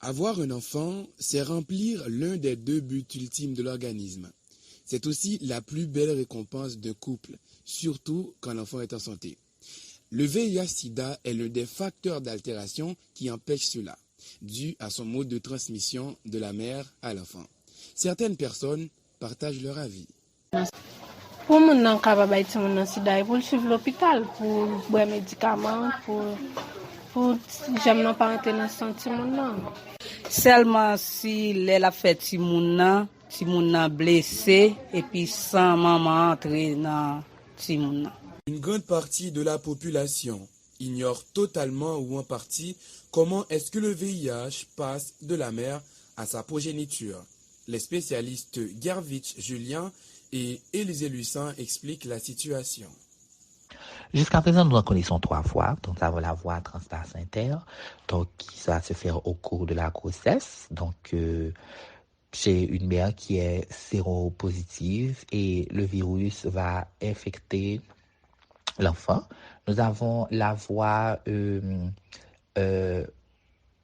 Avoir un enfant, c'est remplir l'un des deux buts ultimes de l'organisme. C'est aussi la plus belle récompense d'un couple, surtout quand l'enfant est en santé. Le VIH-Sida est l'un des facteurs d'altération qui empêche cela, dû à son mode de transmission de la mère à l'enfant. Certaines personnes partagent leur avis. Pour mon nan capable de mon sida pour suivre l'hôpital pour boire médicaments pour jamais pas entrer dans santé mon nan. Seulement si elle a fait ti moun nan blessé et puis sans maman entrer dans ti moun nan. Une grande partie de la population ignore totalement ou en partie comment est-ce que le VIH passe de la mère à sa progéniture. Les spécialistes Gervich Julien et Élisée Lucin expliquent la situation. Jusqu'à présent, nous en connaissons 3 voies. Donc, nous avons la voie transplacentaire, donc qui va se faire au cours de la grossesse. Donc, chez une mère qui est séropositive et le virus va infecter l'enfant. Nous avons la voie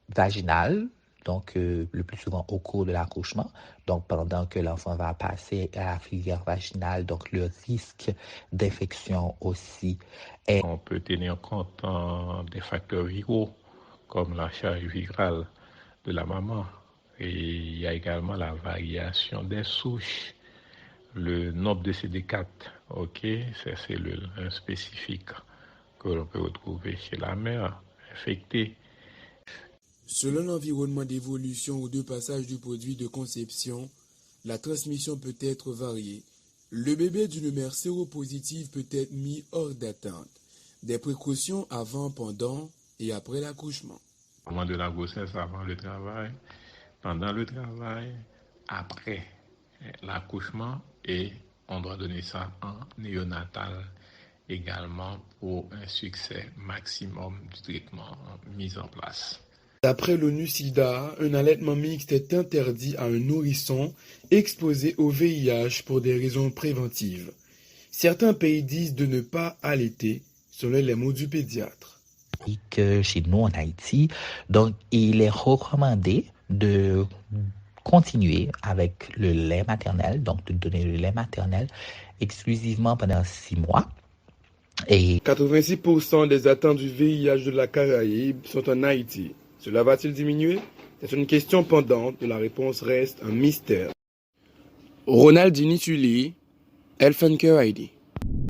vaginale, donc le plus souvent au cours de l'accouchement, donc pendant que l'enfant va passer à la filière vaginale, donc le risque d'infection aussi est... On peut tenir compte des facteurs viraux, comme la charge virale de la maman, et il y a également la variation des souches, le nombre de CD4, ces cellules spécifiques que l'on peut retrouver chez la mère infectée. Selon l'environnement d'évolution ou de passage du produit de conception, la transmission peut être variée. Le bébé d'une mère séropositive peut être mis hors d'atteinte. Des précautions avant, pendant et après l'accouchement. Au moment de la grossesse, avant le travail, pendant le travail, après l'accouchement, et on doit donner ça en néonatal également pour un succès maximum du traitement mis en place. D'après l'ONU-SIDA, un allaitement mixte est interdit à un nourrisson exposé au VIH pour des raisons préventives. Certains pays disent de ne pas allaiter, selon les mots du pédiatre. Chez nous en Haïti, donc il est recommandé de continuer avec le lait maternel, donc de donner le lait maternel exclusivement pendant 6 mois. Et 86% des atteints du VIH de la Caraïbe sont en Haïti. Cela va-t-il diminuer? C'est une question pendante, la réponse reste un mystère. Ronaldini Tully, Elfenker ID.